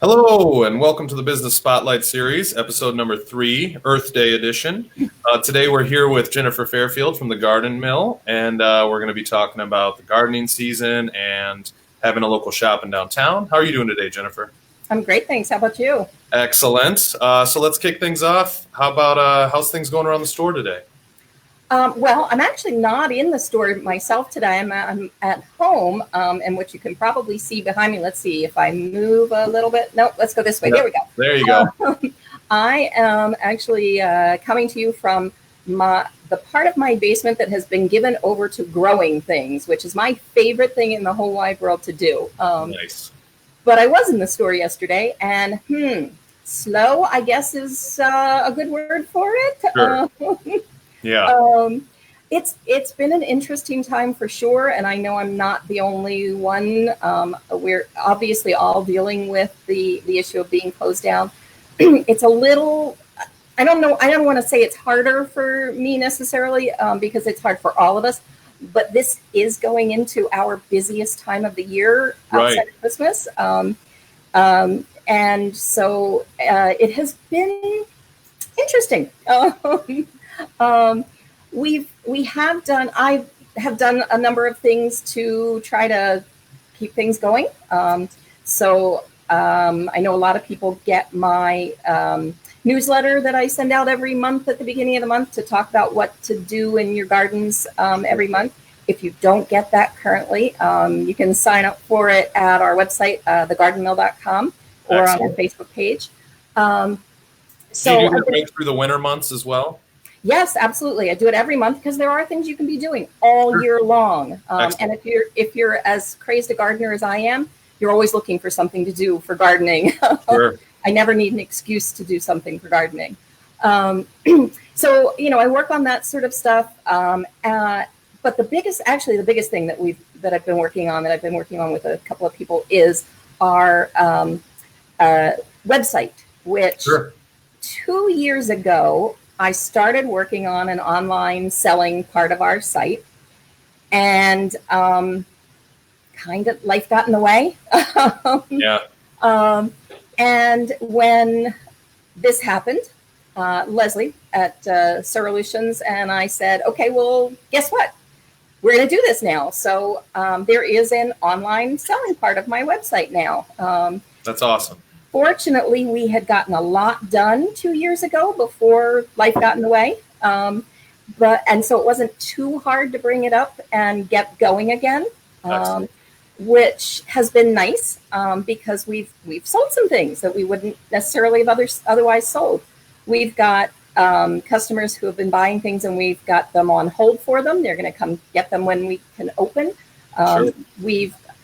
Hello, and welcome to the Business Spotlight Series, episode number 3, Earth Day edition. Today we're here with Jennifer Fairfield from the Garden Mill, and we're going to be talking about the gardening season and having a local shop in downtown. How are you doing today, Jennifer? I'm great, thanks. How about you? Excellent. So let's kick things off. How about how's things going around the store today? Well, I'm actually not in the store myself today. I'm at home, and what you can probably see behind me. Let's see if I move a little bit. No, let's go this way. There we go. There you go. I am actually coming to you from the part of my basement that has been given over to growing things, which is my favorite thing in the whole wide world to do. Nice. But I was in the store yesterday, and slow, I guess, is a good word for it. Sure. Yeah. It's been an interesting time for sure, and I know I'm not the only one. We're obviously all dealing with the issue of being closed down. It's a little, I don't know, I don't want to say it's harder for me necessarily, because it's hard for all of us, but this is going into our busiest time of the year outside of Christmas. And so it has been interesting. I have done a number of things to try to keep things going. I know a lot of people get my newsletter that I send out every month at the beginning of the month to talk about what to do in your gardens every month. If you don't get that currently, you can sign up for it at our website, thegardenmill.com, or Excellent. On our Facebook page. Do you do that right through the winter months as well? Yes, absolutely. I do it every month because there are things you can be doing all year long. And if you're as crazed a gardener as I am, you're always looking for something to do for gardening. Sure. I never need an excuse to do something for gardening. So, I work on that sort of stuff. But the biggest thing that I've been working on with a couple of people is our website, which 2 years ago, I started working on an online selling part of our site, and kind of life got in the way. And when this happened, Leslie at Solutions and I said, okay, well, guess what? We're going to do this now. So there is an online selling part of my website now. That's awesome. Fortunately, we had gotten a lot done 2 years ago before life got in the way. And so it wasn't too hard to bring it up and get going again, which has been nice because we've sold some things that we wouldn't necessarily have otherwise sold. We've got customers who have been buying things, and we've got them on hold for them. They're going to come get them when we can open. Sure.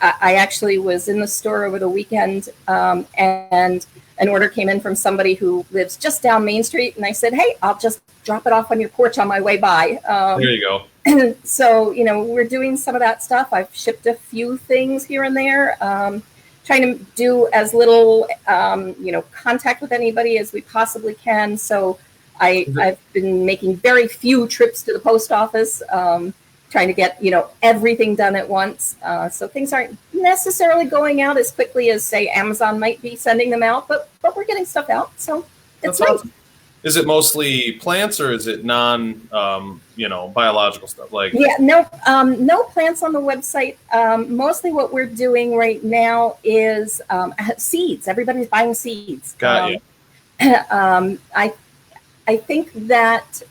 I actually was in the store over the weekend, and an order came in from somebody who lives just down Main Street. And I said, hey, I'll just drop it off on your porch on my way by. There you go. So, we're doing some of that stuff. I've shipped a few things here and there, trying to do as little, contact with anybody as we possibly can. So I've been making very few trips to the post office, trying to get, everything done at once. So things aren't necessarily going out as quickly as, say, Amazon might be sending them out, but we're getting stuff out. So it's nice. Awesome. Is it mostly plants, or is it biological stuff? No plants on the website. Mostly what we're doing right now is seeds. Everybody's buying seeds. Got you. I think that,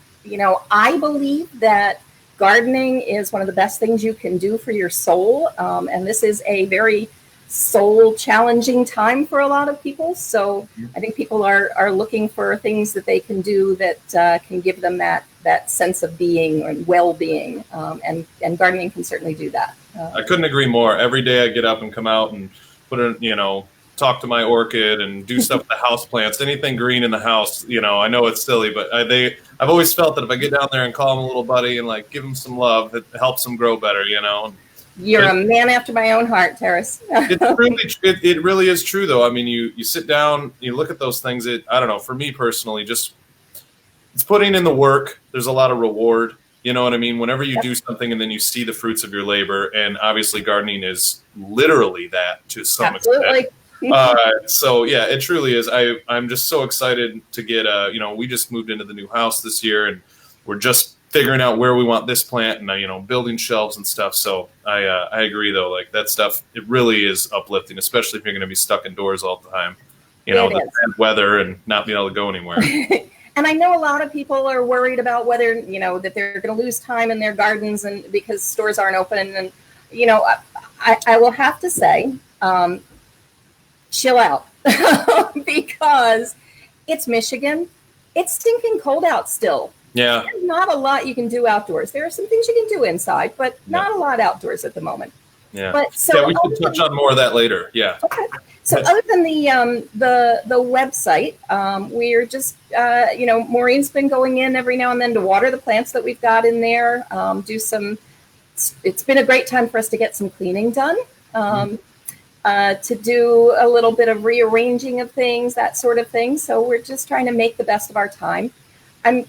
I believe that gardening is one of the best things you can do for your soul. And this is a very soul challenging time for a lot of people. So I think people are looking for things that they can do that can give them that sense of being and well-being. And gardening can certainly do that. I couldn't agree more. Every day I get up and come out and put in, talk to my orchid and do stuff with the house plants, anything green in the house. I know it's silly, but I've always felt that if I get down there and call them a little buddy and give them some love, it helps them grow better, You're a man after my own heart, Terrace. It really is true, though. I mean, you sit down, you look at those things. I don't know, for me personally, just it's putting in the work. There's a lot of reward. You know what I mean? Whenever you do something and then you see the fruits of your labor, and obviously gardening is literally that to some extent. So yeah, it truly is. I'm just so excited to get we just moved into the new house this year, and we're just figuring out where we want this plant and building shelves and stuff. So I agree though, like that stuff, it really is uplifting, especially if you're going to be stuck indoors all the time, the bad weather and not being able to go anywhere. And I know a lot of people are worried about whether that they're going to lose time in their gardens and because stores aren't open. And I will have to say, chill out because it's Michigan. It's stinking cold out still. Yeah. There's not a lot you can do outdoors. There are some things you can do inside, but not a lot outdoors at the moment. Yeah. But we can touch on more of that later. Yeah. Okay. So other than the website, we're just Maureen's been going in every now and then to water the plants that we've got in there. It's been a great time for us to get some cleaning done. To do a little bit of rearranging of things, that sort of thing. So we're just trying to make the best of our time. I'm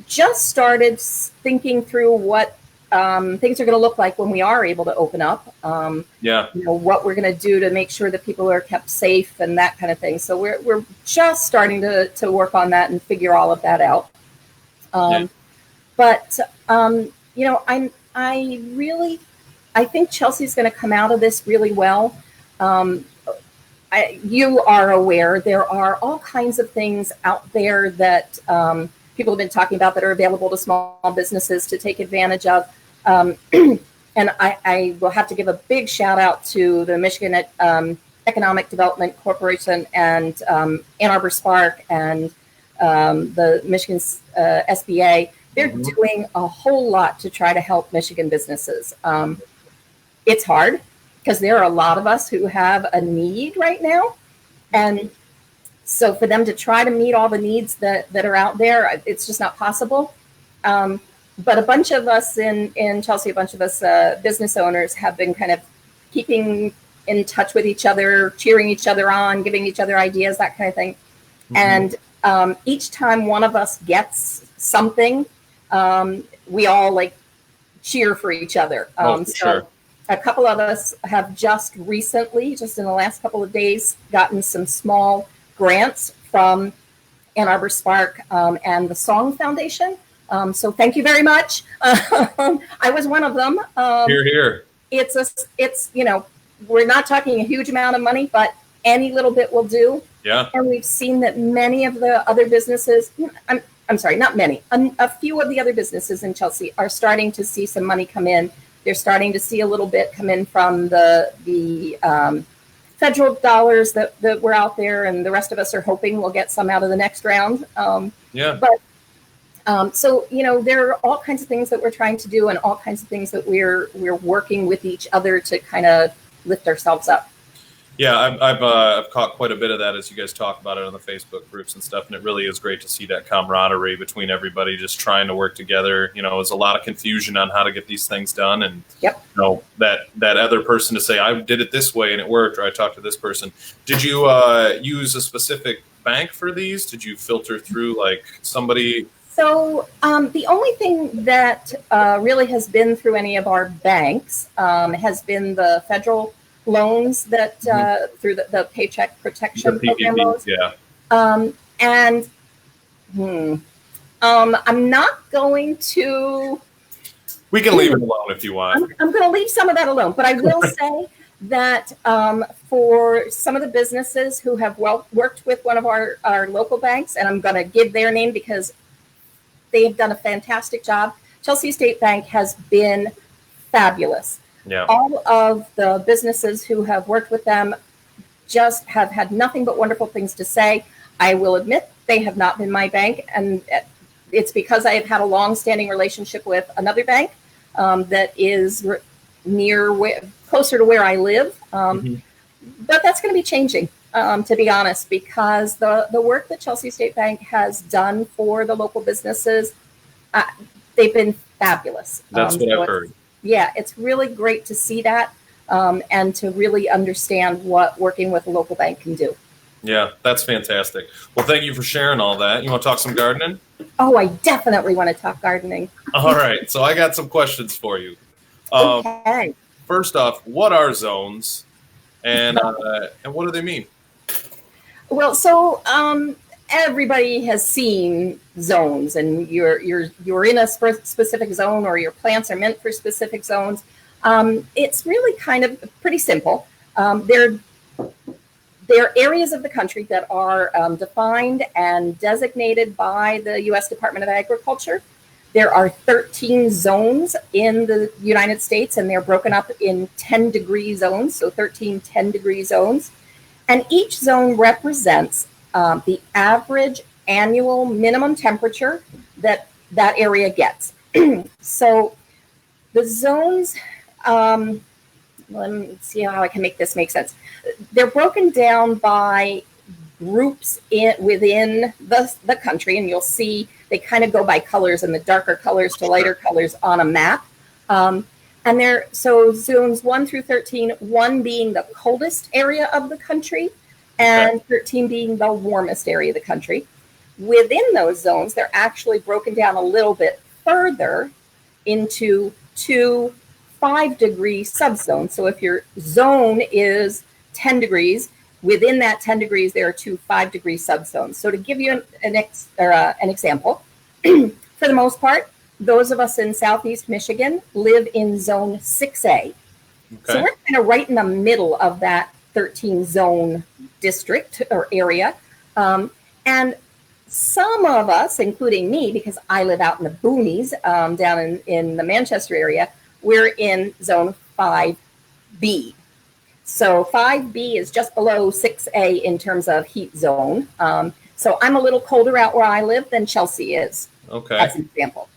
just started thinking through what things are going to look like when we are able to open up. What we're going to do to make sure that people are kept safe and that kind of thing. So we're just starting to work on that and figure all of that out. But I think Chelsea's going to come out of this really well. You are aware there are all kinds of things out there that people have been talking about that are available to small businesses to take advantage of. And I will have to give a big shout out to the Michigan Economic Development Corporation and Ann Arbor Spark and the Michigan SBA. They're doing a whole lot to try to help Michigan businesses. It's hard because there are a lot of us who have a need right now. And so for them to try to meet all the needs that are out there, it's just not possible. But a bunch of us in Chelsea, a bunch of us business owners have been kind of keeping in touch with each other, cheering each other on, giving each other ideas, that kind of thing. And each time one of us gets something, we all cheer for each other. Sure. A couple of us have just recently, just in the last couple of days, gotten some small grants from Ann Arbor Spark and the Song Foundation. So thank you very much. I was one of them. Here. It's we're not talking a huge amount of money, but any little bit will do. Yeah. And we've seen that many of the other businesses, I'm sorry, not many, a few of the other businesses in Chelsea are starting to see some money come in. They're starting to see a little bit come in from the federal dollars that were out there, and the rest of us are hoping we'll get some out of the next round. So there are all kinds of things that we're trying to do, and all kinds of things that we're working with each other to kind of lift ourselves up. Yeah, I've caught quite a bit of that as you guys talk about it on the Facebook groups and stuff, and it really is great to see that camaraderie between everybody just trying to work together. There's a lot of confusion on how to get these things done, and that other person to say, I did it this way and it worked, or I talked to this person. Did you use a specific bank for these? Did you filter through somebody? So the only thing that really has been through any of our banks has been the federal loans that through the Paycheck Protection Program loans. Yeah. I'm not going to. We can leave it alone if you want. I'm going to leave some of that alone, but I will say that for some of the businesses who have worked with one of our local banks, and I'm going to give their name because they have done a fantastic job. Chelsea State Bank has been fabulous. Yeah. All of the businesses who have worked with them just have had nothing but wonderful things to say. I will admit they have not been my bank, and it's because I have had a long-standing relationship with another bank that is closer to where I live. But that's going to be changing, to be honest, because the work that Chelsea State Bank has done for the local businesses, they've been fabulous. That's what I've heard. Yeah, it's really great to see that and to really understand what working with a local bank can do. Yeah, that's fantastic. Well, thank you for sharing all that. You want to talk some gardening? Oh, I definitely want to talk gardening. All right, so I got some questions for you. Okay. First off, what are zones, and what do they mean? Well, so everybody has seen zones, and you're in a specific zone, or your plants are meant for specific zones. It's really kind of pretty simple. There are areas of the country that are defined and designated by the U.S. Department of Agriculture. There are 13 zones in the United States, and they're broken up in 10-degree zones, so 13 10-degree zones. And each zone represents the average annual minimum temperature that that area gets. So the zones, let me see how I can make this make sense. They're broken down by groups within the country, and you'll see they kind of go by colors, and the darker colors to lighter colors on a map. And so zones 1 through 13, 1 being the coldest area of the country, and 13 being the warmest area of the country. Within those zones, they're actually broken down a little bit further into 2 5-degree subzones. So if your zone is 10 degrees, within that 10 degrees, there are 2 5-degree subzones. So to give you an example, for the most part, those of us in Southeast Michigan live in zone 6A. Okay. So we're kind of right in the middle of that 13 zone district or area. And some of us, including me, because I live out in the boonies down in the Manchester area, we're in zone 5B. So 5B is just below 6A in terms of heat zone. So I'm a little colder out where I live than Chelsea is. Okay. As an example.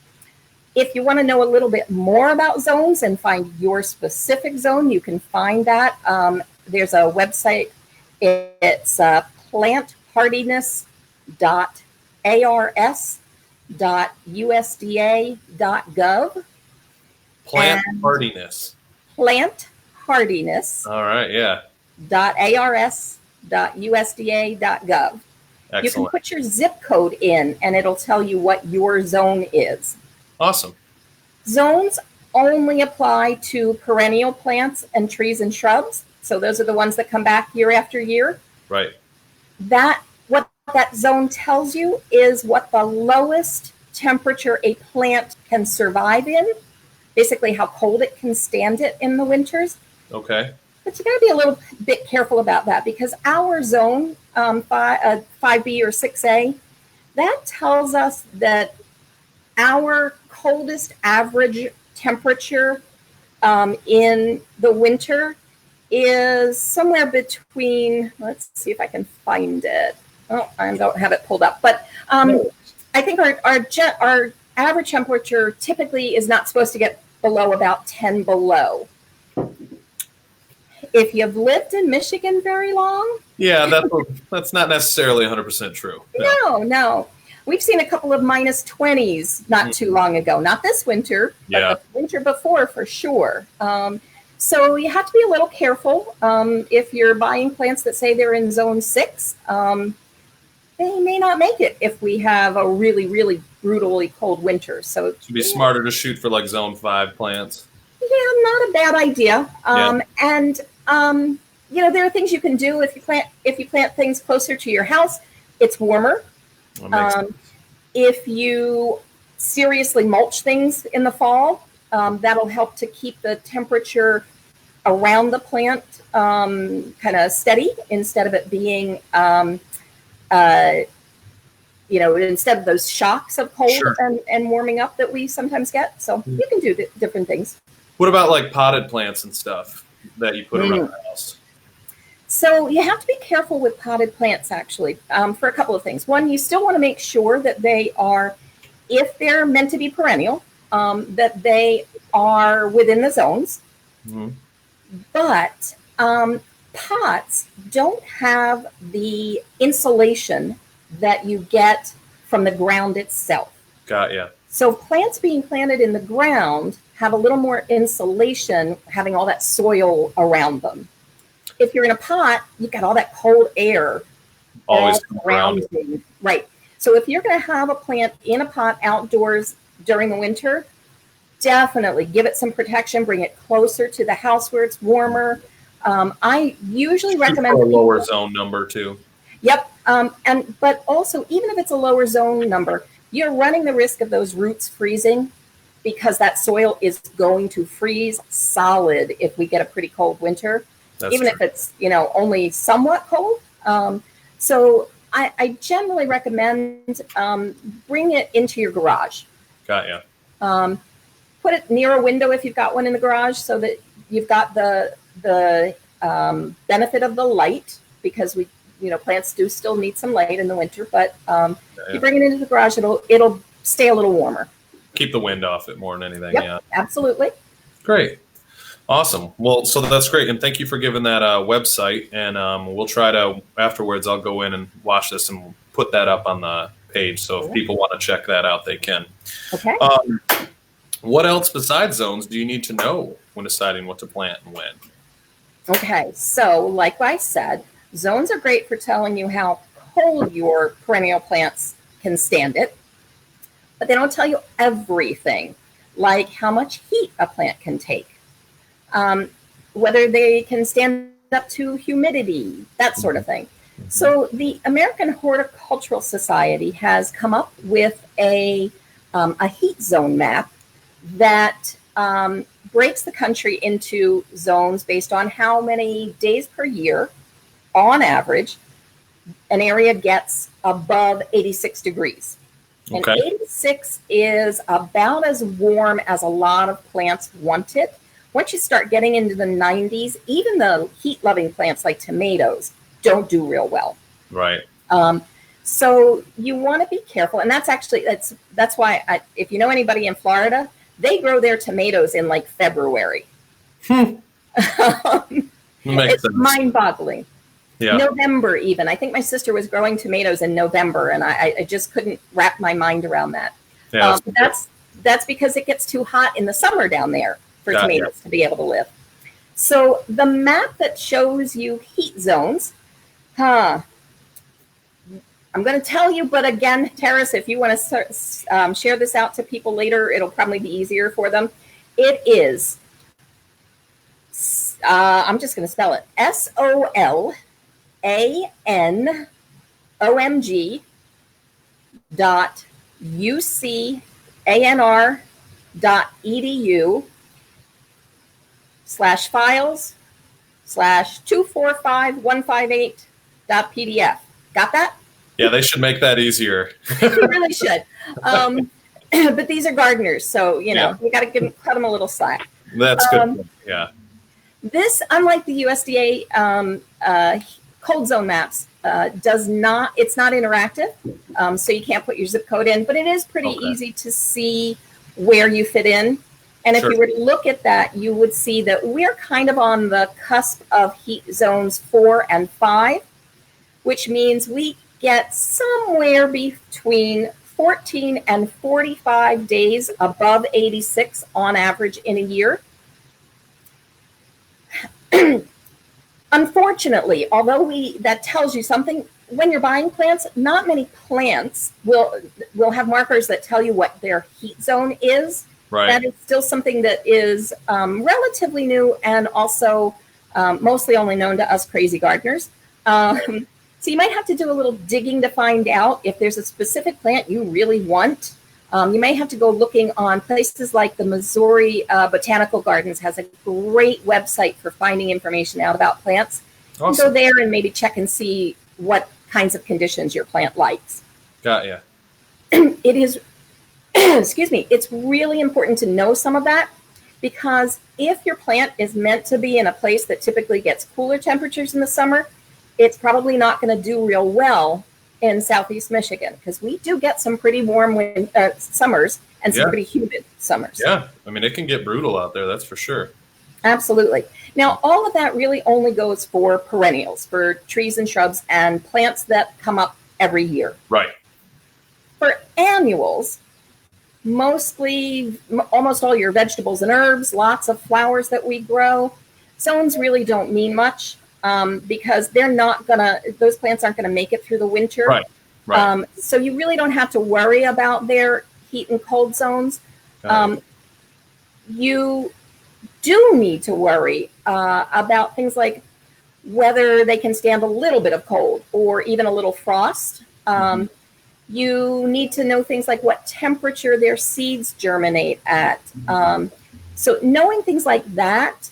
If you want to know a little bit more about zones and find your specific zone, you can find that. There's a website. It's planthardiness.ars.usda.gov. Plant hardiness. Plant hardiness. All right, yeah. .ars.usda.gov. Excellent. You can put your zip code in, and it'll tell you what your zone is. Awesome. Zones only apply to perennial plants and trees and shrubs. So those are the ones that come back year after year. Right. What that zone tells you is what the lowest temperature a plant can survive in, basically how cold it can stand it in the winters. Okay. But you got to be a little bit careful about that, because our zone, 5B or 6A, that tells us that our coldest average temperature in the winter is somewhere between, let's see if I can find it. Oh, I don't have it pulled up. But I think our average temperature typically is not supposed to get below about 10 below. If you've lived in Michigan very long. Yeah, that's not necessarily 100% true. No. We've seen a couple of minus 20s not too long ago. Not this winter, but the winter before for sure. So you have to be a little careful. If you're buying plants that say they're in zone 6, they may not make it if we have a really, really brutally cold winter. So it'd be smarter to shoot for like zone 5 plants. Yeah, not a bad idea. And there are things you can do if you plant things closer to your house. It's warmer. If you seriously mulch things in the fall, that'll help to keep the temperature around the plant kind of steady, instead of it being, instead of those shocks of cold and warming up that we sometimes get. So you can do different things. What about like potted plants and stuff that you put around the house? So you have to be careful with potted plants, actually, for a couple of things. One, you still want to make sure that they are, if they're meant to be perennial, that they are within the zones. Mm-hmm. But pots don't have the insulation that you get from the ground itself. Got ya. So plants being planted in the ground have a little more insulation, having all that soil around them. If you're in a pot, you've got all that cold air always around you. Right. So if you're going to have a plant in a pot outdoors during the winter, definitely give it some protection. Bring it closer to the house where it's warmer. I usually recommend a lower zone number too. Yep. But also, even if it's a lower zone number, you're running the risk of those roots freezing because that soil is going to freeze solid if we get a pretty cold winter, even if it's, only somewhat cold. So I generally recommend bring it into your garage. Got you. Put it near a window if you've got one in the garage, so that you've got the benefit of the light, because plants do still need some light in the winter. But you bring it into the garage, it'll stay a little warmer. Keep the wind off it more than anything. Yep, yeah, absolutely. Great. Awesome. Well, so that's great. And thank you for giving that website. And we'll try to, afterwards, I'll go in and watch this and put that up on the page. So if people want to check that out, they can. Okay. What else besides zones do you need to know when deciding what to plant and when? Okay. So like I said, zones are great for telling you how cold your perennial plants can stand it. But they don't tell you everything, like how much heat a plant can take. Whether they can stand up to humidity, that sort of thing. So the American Horticultural Society has come up with a heat zone map that breaks the country into zones based on how many days per year, on average, an area gets above 86 degrees. Okay. And 86 is about as warm as a lot of plants want it. Once you start getting into the 90s, even the heat-loving plants like tomatoes don't do real well. Right. So you want to be careful, and that's why if you know anybody in Florida, they grow their tomatoes in like February. It's mind-boggling. Yeah. November even. I think my sister was growing tomatoes in November, and I just couldn't wrap my mind around that. Yeah, that's because it gets too hot in the summer down there for tomatoes to be able to live. So the map that shows you heat zones, I'm going to tell you, but again, Terrace, if you want to share this out to people later, it'll probably be easier for them. It is, I'm just going to spell it, SOLMG.uc.edu/files/245158.pdf. Got that? Yeah, they should make that easier. They really should. But these are gardeners, so we got to cut them a little slack. That's good. Yeah. This, unlike the USDA cold zone maps, it's not interactive, so you can't put your zip code in, but it is pretty easy to see where you fit in. And if you were to look at that, you would see that we're kind of on the cusp of heat zones 4 and 5, which means we get somewhere between 14 and 45 days above 86 on average in a year. Unfortunately, although that tells you something, when you're buying plants, not many plants will have markers that tell you what their heat zone is. Right. That is still something that is relatively new and also mostly only known to us crazy gardeners. So you might have to do a little digging to find out if there's a specific plant you really want. You may have to go looking on places like the Missouri Botanical Gardens has a great website for finding information out about plants. Awesome. You can go there and maybe check and see what kinds of conditions your plant likes. Got ya. It is, excuse me, it's really important to know some of that, because if your plant is meant to be in a place that typically gets cooler temperatures in the summer, it's probably not going to do real well in Southeast Michigan, because we do get some pretty warm summers and some pretty humid summers. Yeah, I mean, it can get brutal out there, that's for sure. Absolutely. Now, all of that really only goes for perennials, for trees and shrubs and plants that come up every year. Right. For annuals, almost all your vegetables and herbs, lots of flowers that we grow, zones really don't mean much. Because those plants aren't going to make it through the winter. Right. So you really don't have to worry about their heat and cold zones. You do need to worry about things like whether they can stand a little bit of cold or even a little frost. You need to know things like what temperature their seeds germinate at. So knowing things like that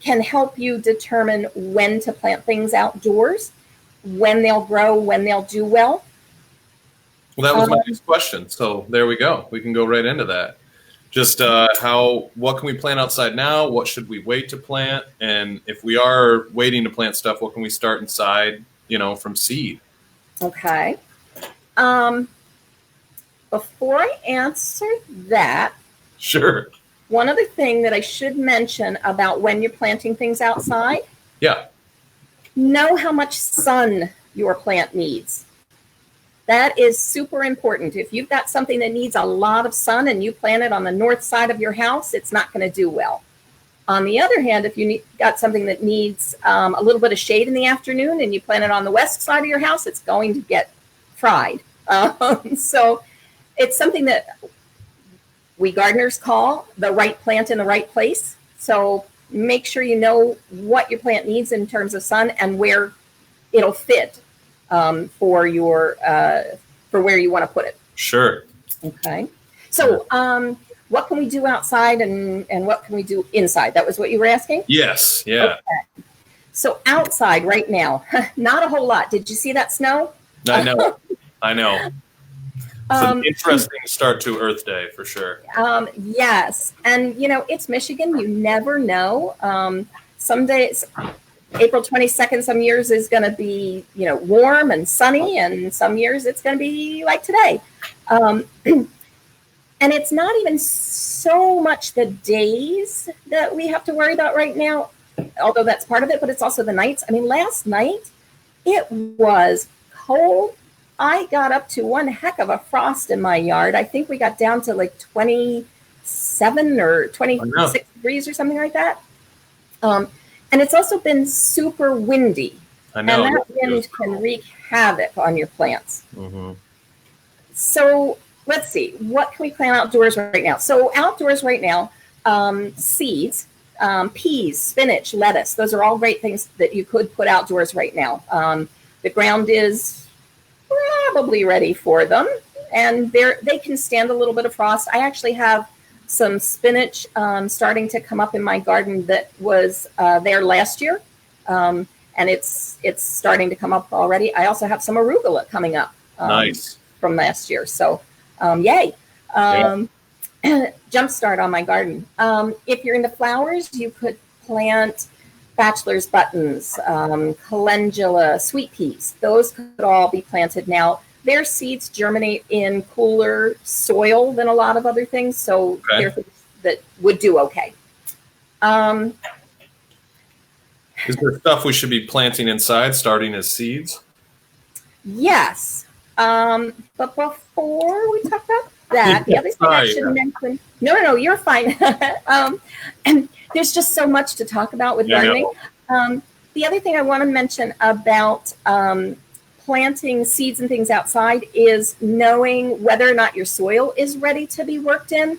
can help you determine when to plant things outdoors, when they'll grow, when they'll do well. Well, that was my next question. So there we go. We can go right into that. Just what can we plant outside now? What should we wait to plant? And if we are waiting to plant stuff, what can we start inside, from seed? Okay. Before I answer that, sure. One other thing that I should mention about when you're planting things outside. Yeah. Know how much sun your plant needs. That is super important. If you've got something that needs a lot of sun and you plant it on the north side of your house, it's not going to do well. On the other hand, if you got something that needs a little bit of shade in the afternoon and you plant it on the west side of your house, it's going to get fried. So it's something that we gardeners call the right plant in the right place. So make sure you know what your plant needs in terms of sun and where it'll fit for where you want to put it. Sure. Okay. So what can we do outside and what can we do inside? That was what you were asking? Yes. Yeah. Okay. So outside right now, not a whole lot. Did you see that snow? I know. It's an interesting start to Earth Day for sure. Yes. And, it's Michigan. You never know. Some days, April 22nd, some years is going to be, warm and sunny. And some years it's going to be like today. And it's not even so much the days that we have to worry about right now, although that's part of it, but it's also the nights. I mean, last night it was cold. I got up to one heck of a frost in my yard. I think we got down to like 27 or 26 degrees or something like that. And it's also been super windy. I know. And that wind can wreak havoc on your plants. Mm-hmm. So let's see. What can we plant outdoors right now? So outdoors right now, seeds, peas, spinach, lettuce. Those are all great things that you could put outdoors right now. The ground is probably ready for them, and they can stand a little bit of frost. I actually have some spinach starting to come up in my garden that was there last year, and it's starting to come up already. I also have some arugula coming up nice from last year, so yay. Jump start on my garden. If you're into flowers, you could plant bachelor's buttons, calendula, sweet peas. Those could all be planted now. Their seeds germinate in cooler soil than a lot of other things, so they're things that would do okay. Is there stuff we should be planting inside, starting as seeds? Yes. But before we talk about that, the other thing I should mention. No, you're fine. And there's just so much to talk about with gardening. The other thing I want to mention about planting seeds and things outside is knowing whether or not your soil is ready to be worked in.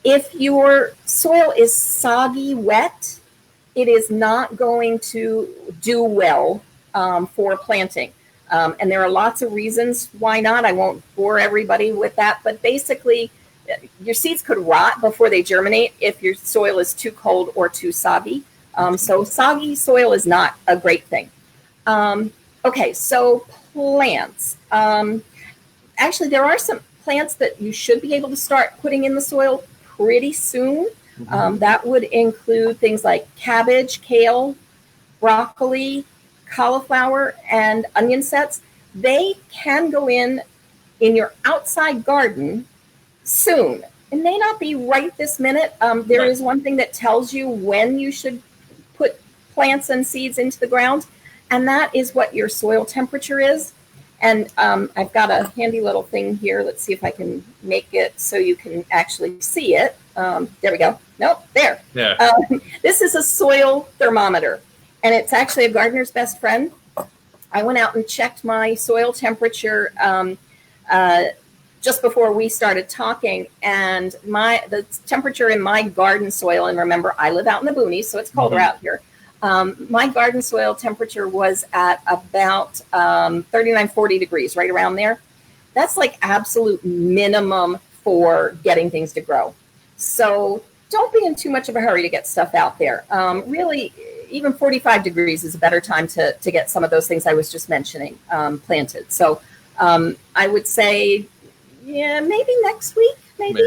If your soil is soggy, wet, it is not going to do well for planting. And there are lots of reasons why not. I won't bore everybody with that, but basically your seeds could rot before they germinate if your soil is too cold or too soggy. So soggy soil is not a great thing. Okay, so plants. Actually, there are some plants that you should be able to start putting in the soil pretty soon. That would include things like cabbage, kale, broccoli, cauliflower, and onion sets. They can go in your outside garden soon. It may not be right this minute. There is one thing that tells you when you should put plants and seeds into the ground, and that is what your soil temperature is. And I've got a handy little thing here. Let's see if I can make it so you can actually see it. There we go. Nope, there. Yeah. This is a soil thermometer, and it's actually a gardener's best friend. I went out and checked my soil temperature just before we started talking, and the temperature in my garden soil, and remember, I live out in the boonies, so it's colder out here, My garden soil temperature was at about 39, 40 degrees, right around there. That's like absolute minimum for getting things to grow. So don't be in too much of a hurry to get stuff out there. Really, even 45 degrees is a better time to get some of those things I was just mentioning planted. So I would say, yeah, maybe next week, maybe.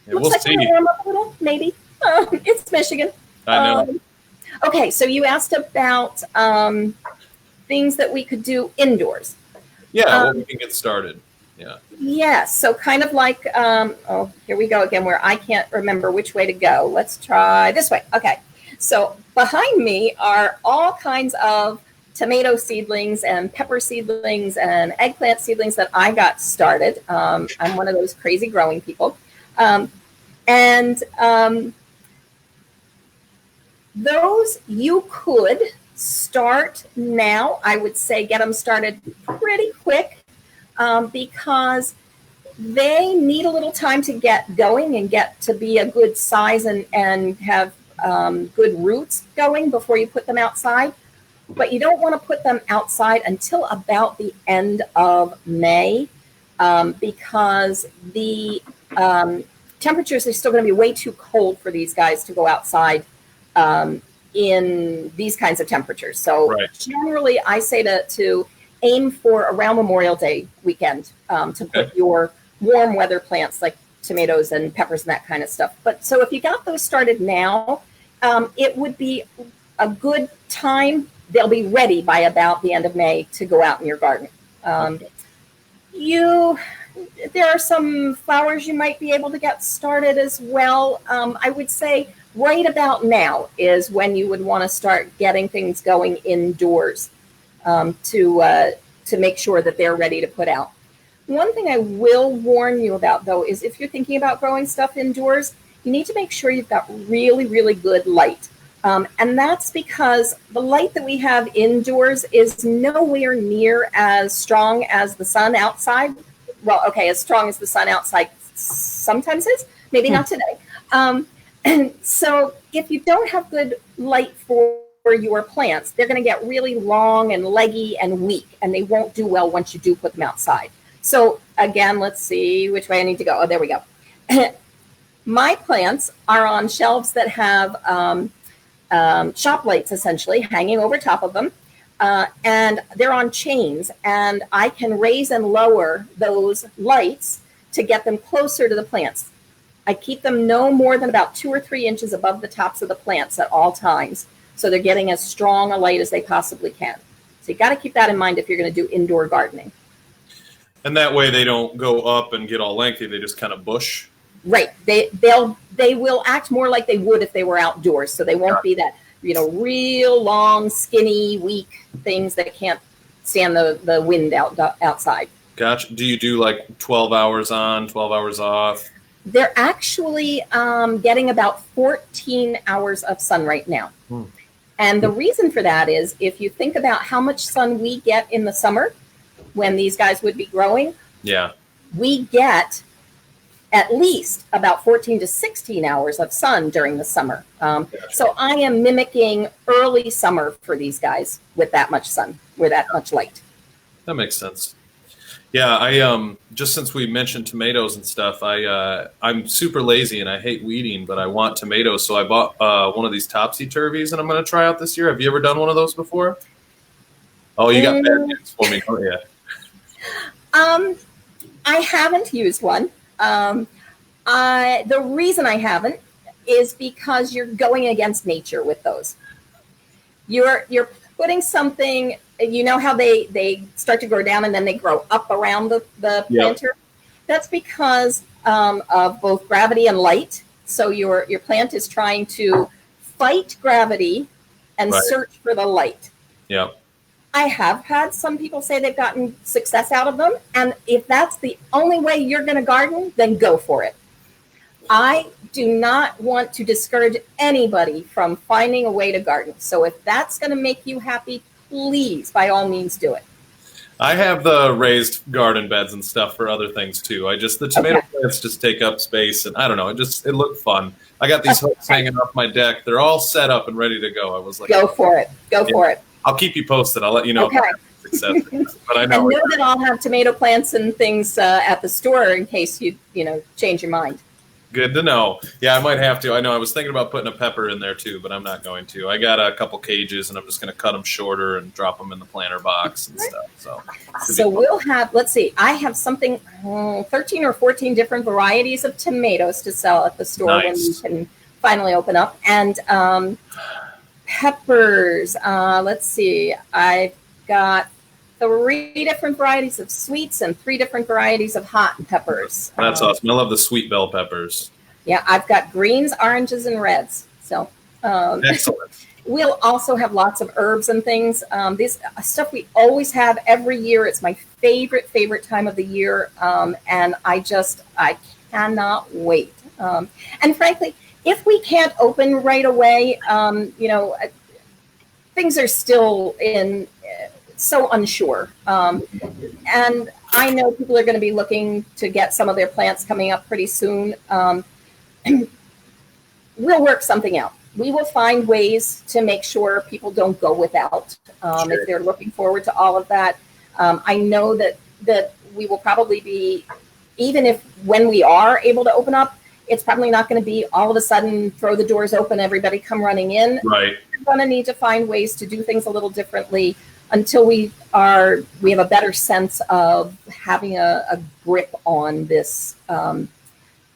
Yeah, Looks we'll like see. we'll warm up a little, maybe. It's Michigan. I know. Okay, so you asked about things that we could do indoors. Yeah, well, we can get started. Yeah. Yes, so kind of like, oh, here we go again, where I can't remember which way to go. Let's try this way. Okay, so behind me are all kinds of tomato seedlings and pepper seedlings and eggplant seedlings that I got started. I'm one of those crazy growing people. Those you could start now. I would say get them started pretty quick because they need a little time to get going and get to be a good size and have good roots going before you put them outside. But you don't want to put them outside until about the end of May because the temperatures are still going to be way too cold for these guys to go outside in these kinds of temperatures. So generally I say to aim for around Memorial Day weekend to put your warm weather plants like tomatoes and peppers and that kind of stuff. But so if you got those started now, it would be a good time. They'll be ready by about the end of May to go out in your garden. There are some flowers you might be able to get started as well. I would say right about now is when you would want to start getting things going indoors to make sure that they're ready to put out. One thing I will warn you about, though, is if you're thinking about growing stuff indoors, you need to make sure you've got really, really good light. And that's because the light that we have indoors is nowhere near as strong as the sun outside. Well, okay, as strong as the sun outside sometimes is, maybe not today. And so if you don't have good light for your plants, they're going to get really long and leggy and weak, and they won't do well once you do put them outside. So again, let's see which way I need to go. Oh, there we go. My plants are on shelves that have shop lights essentially hanging over top of them. And they're on chains, and I can raise and lower those lights to get them closer to the plants. I keep them no more than about 2 or 3 inches above the tops of the plants at all times, so they're getting as strong a light as they possibly can. So you got to keep that in mind if you're going to do indoor gardening. And that way they don't go up and get all lengthy, they just kind of bush. Right. They will act more like they would if they were outdoors, so they won't be that, real long, skinny, weak things that can't stand the wind outside. Gotcha. Do you do like 12 hours on, 12 hours off? They're actually getting about 14 hours of sun right now. And the reason for that is if you think about how much sun we get in the summer when these guys would be growing, we get at least about 14 to 16 hours of sun during the summer. So I am mimicking early summer for these guys with that much sun, with that much light. That makes sense. Yeah, I just since we mentioned tomatoes and stuff, I'm super lazy and I hate weeding, but I want tomatoes, so I bought one of these topsy-turvies and I'm going to try out this year. Have you ever done one of those before? Oh, you got bad news for me, don't you? I haven't used one. The reason I haven't is because you're going against nature with those. You're putting something, you know how they start to grow down and then they grow up around the planter? That's because of both gravity and light. So your plant is trying to fight gravity and search for the light. Yeah. I have had some people say they've gotten success out of them. And if that's the only way you're going to garden, then go for it. I do not want to discourage anybody from finding a way to garden. So if that's going to make you happy, please, by all means, do it. I have the raised garden beds and stuff for other things too. The tomato Okay. plants just take up space, and I don't know. It looked fun. I got these hooks hanging off my deck. They're all set up and ready to go. I was like, Go for it. Go for it. I'll keep you posted. I'll let you know Okay. if I have success. But I know. And know that I'll have tomato plants and things at the store in case you change your mind. Good to know. Yeah, I might have to. I know I was thinking about putting a pepper in there too, but I'm not going to. I got a couple cages, and I'm just going to cut them shorter and drop them in the planter box and stuff. So we'll have, let's see, I have something, 13 or 14 different varieties of tomatoes to sell at the store when we can finally open up. And peppers, let's see, I've got 3 different varieties of sweets and 3 different varieties of hot peppers. That's awesome. I love the sweet bell peppers. Yeah, I've got greens, oranges, and reds. So excellent. We'll also have lots of herbs and things. This stuff we always have every year. It's my favorite time of the year, and I cannot wait. And frankly, if we can't open right away, things are still in so unsure. And I know people are going to be looking to get some of their plants coming up pretty soon. We'll work something out. We will find ways to make sure people don't go without if they're looking forward to all of that. I know that we will probably be, even if when we are able to open up, it's probably not going to be all of a sudden throw the doors open, everybody come running in. Right. We're going to need to find ways to do things a little differently until we have a better sense of having a grip on this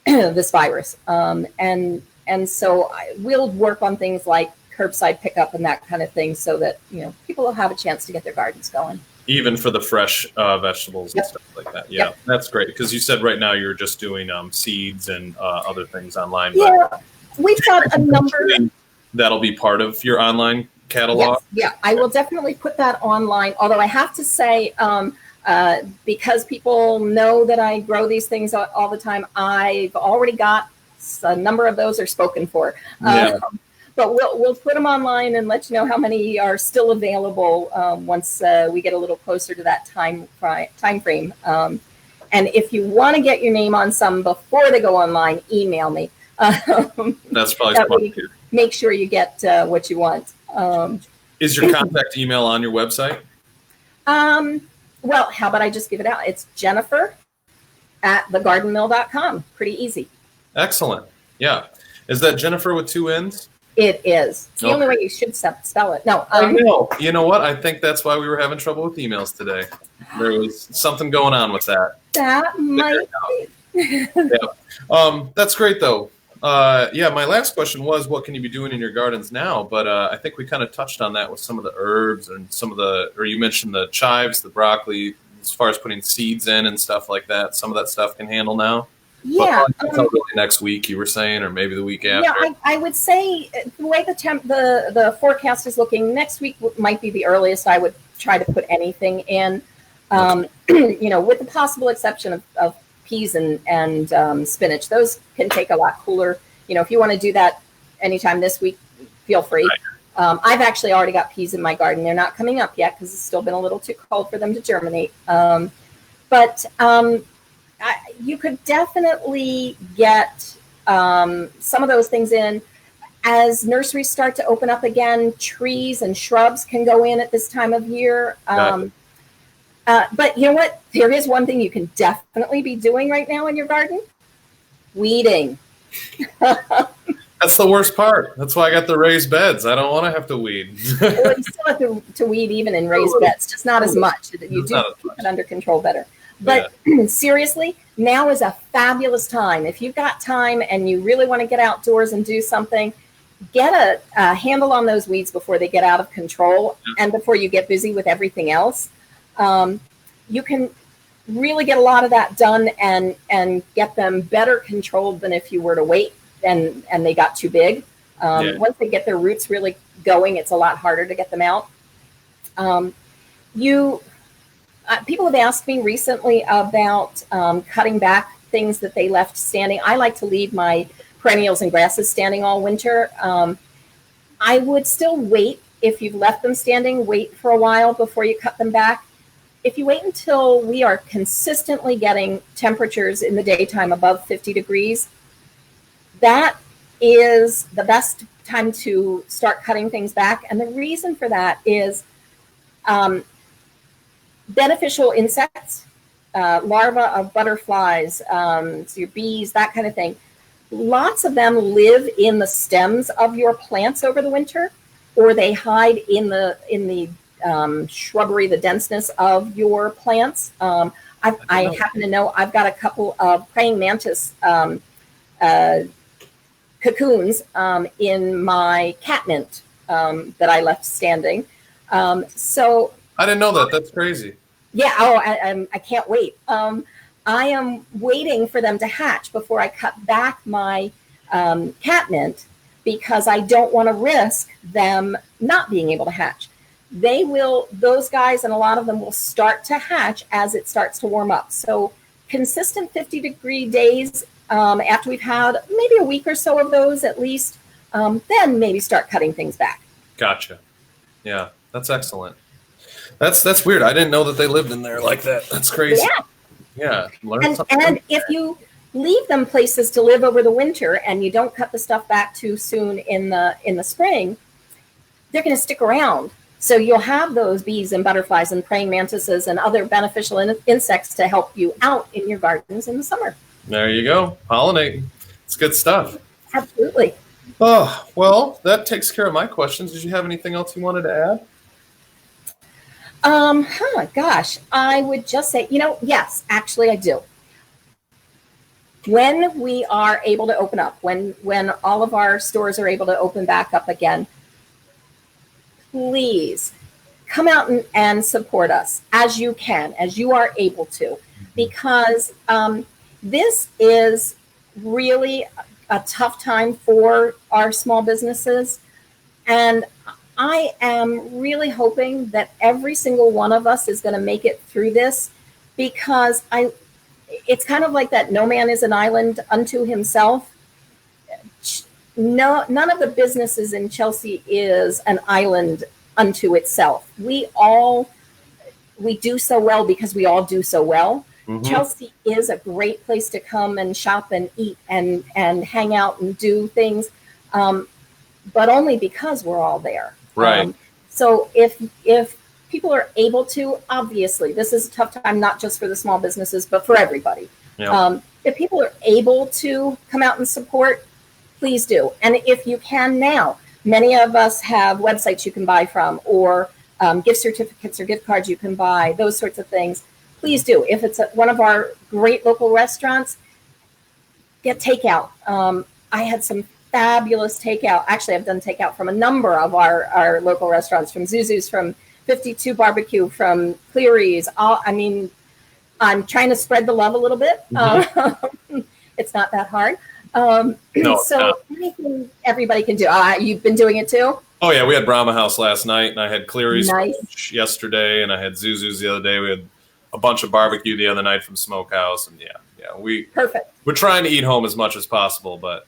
this virus. And so we'll work on things like curbside pickup and that kind of thing so that, people will have a chance to get their gardens going. Even for the fresh vegetables and stuff like that. Yeah, that's great. Because you said right now you're just doing seeds and other things online. Yeah, we've got a number. That'll be part of your online catalog? Yes, yeah, I will definitely put that online. Although I have to say, because people know that I grow these things all the time, I've already got a number of those are spoken for. But we'll put them online and let you know how many are still available once we get a little closer to that time frame. And if you want to get your name on some before they go online, email me. That's probably smart too. Make sure you get what you want. Is your contact email on your website? Well, how about I just give it out? It's Jennifer@thegardenmill.com. Pretty easy. Excellent. Yeah. Is that Jennifer with 2 N's? It is. It's the only way you should spell it. No. I know. You know what? I think that's why we were having trouble with emails today. There was something going on with that. That might be. Yeah. That's great, though. My last question was, what can you be doing in your gardens now? But I think we kind of touched on that with some of the herbs and or you mentioned the chives, the broccoli, as far as putting seeds in and stuff like that. Some of that stuff can handle now. Yeah. Until really next week, you were saying, or maybe the week after. Yeah, I would say the way the forecast is looking, next week might be the earliest I would try to put anything in. With the possible exception of peas and spinach. Those can take a lot cooler. If you want to do that anytime this week, feel free. Right. I've actually already got peas in my garden. They're not coming up yet because it's still been a little too cold for them to germinate. You could definitely get some of those things in. As nurseries start to open up again, trees and shrubs can go in at this time of year. But you know what? There is one thing you can definitely be doing right now in your garden. Weeding. That's the worst part. That's why I got the raised beds. I don't want to have to weed. Well, you still have to weed even in raised beds, just not as much. You do keep it under control better. But seriously, now is a fabulous time. If you've got time and you really want to get outdoors and do something, get a handle on those weeds before they get out of control and before you get busy with everything else. You can really get a lot of that done and get them better controlled than if you were to wait and they got too big. Once they get their roots really going, it's a lot harder to get them out. People have asked me recently about cutting back things that they left standing. I like to leave my perennials and grasses standing all winter. I would still wait if you've left them standing, wait for a while before you cut them back. if you wait until we are consistently getting temperatures in the daytime above 50 degrees, that is the best time to start cutting things back. And the reason for that is beneficial insects, larvae of butterflies, so your bees, that kind of thing. Lots of them live in the stems of your plants over the winter, or they hide in the shrubbery, the denseness of your plants. I happen to know I've got a couple of praying mantis cocoons in my catmint that I left standing. So I didn't know that. That's crazy. Yeah. I can't wait. I am waiting for them to hatch before I cut back my catmint, because I don't want to risk them not being able to hatch. They will, those guys, and a lot of them will start to hatch as it starts to warm up. So consistent 50-degree days, after we've had maybe a week or so of those at least, then maybe start cutting things back. Gotcha. Yeah, that's excellent. That's weird. I didn't know that they lived in there like that. That's crazy. Yeah. And if you leave them places to live over the winter and you don't cut the stuff back too soon in the spring, they're going to stick around. So you'll have those bees and butterflies and praying mantises and other beneficial insects to help you out in your gardens in the summer. There you go. Pollinating. It's good stuff. Absolutely. Oh, well, that takes care of my questions. Did you have anything else you wanted to add? Gosh, I would just say, yes, actually I do. When we are able to open up, when all of our stores are able to open back up again, please come out and support us as you can, as you are able to, because this is really a tough time for our small businesses. And I am really hoping that every single one of us is going to make it through this, because it's kind of like that no man is an island unto himself. No, none of the businesses in Chelsea is an island unto itself. We do so well because we all do so well. Mm-hmm. Chelsea is a great place to come and shop and eat and hang out and do things, but only because we're all there. Right. So if people are able to, obviously, this is a tough time, not just for the small businesses, but for everybody. Yeah. If people are able to come out and support, please do. And if you can now, many of us have websites you can buy from, or gift certificates or gift cards you can buy, those sorts of things. Please do. If it's one of our great local restaurants, get takeout. I had some fabulous takeout. Actually, I've done takeout from a number of our local restaurants, from Zuzu's, from 52 Barbecue, from Cleary's. I'm trying to spread the love a little bit. Mm-hmm. It's not that hard. So anything everybody can do. You've been doing it too? Oh, yeah. We had Brahma House last night, and I had Cleary's yesterday, and I had Zuzu's the other day. We had a bunch of barbecue the other night from Smokehouse, and perfect. We're trying to eat home as much as possible, but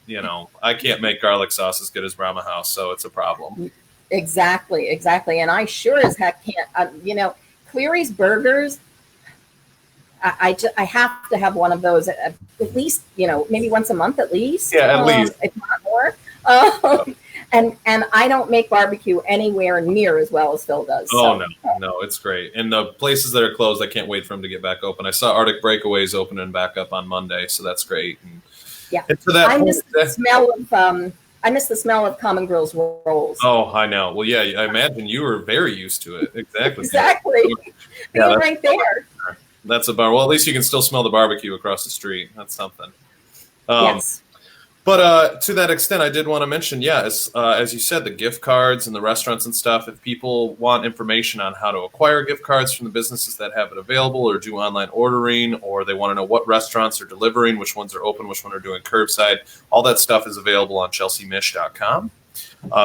I can't make garlic sauce as good as Brahma House, so it's a problem. Exactly, and I sure as heck can't. Cleary's burgers. I have to have one of those at least, maybe once a month at least. Yeah, at least, if not more. And I don't make barbecue anywhere near as well as Phil does. Oh, no, it's great. And the places that are closed, I can't wait for them to get back open. I saw Arctic Breakaways opening back up on Monday, so that's great. And to that I miss the smell of Common Grill's rolls. Oh, I know. Well, yeah, I imagine you were very used to it. Exactly. Yeah, right there. That's a bar. Well, at least you can still smell the barbecue across the street. That's something. Yes. But to that extent, I did want to mention, as you said, the gift cards and the restaurants and stuff. If people want information on how to acquire gift cards from the businesses that have it available, or do online ordering, or they want to know what restaurants are delivering, which ones are open, which one are doing curbside, all that stuff is available on chelseamish.com.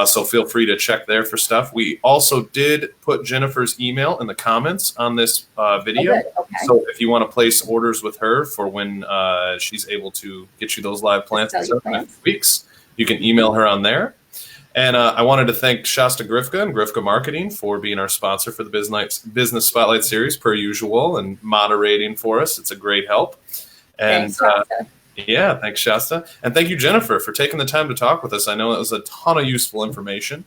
So feel free to check there for stuff. We also did put Jennifer's email in the comments on this video. Okay. So if you want to place orders with her for when she's able to get you those live plants in a few weeks, you can email her on there. And I wanted to thank Shasta Grifka and Grifka Marketing for being our sponsor for the Business Spotlight series, per usual, and moderating for us. It's a great help. And Thanks, Shasta. yeah, thanks, Shasta. And thank you, Jennifer, for taking the time to talk with us. I know it was a ton of useful information.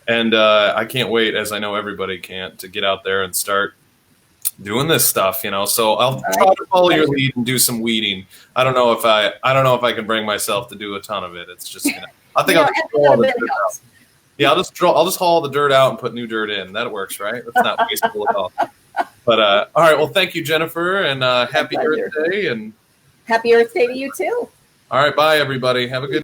And I can't wait, as I know everybody can't, to get out there and start doing this stuff, So I'll try to follow your lead and do some weeding. I don't know if I can bring myself to do a ton of it. It's just, I think I'll just draw all the dirt out. Yeah, I'll just haul the dirt out and put new dirt in. That works, right? That's not wasteful at all. But all right, well, thank you, Jennifer, and happy Earth Day, and happy Earth Day to you too. All right, bye everybody. Have a good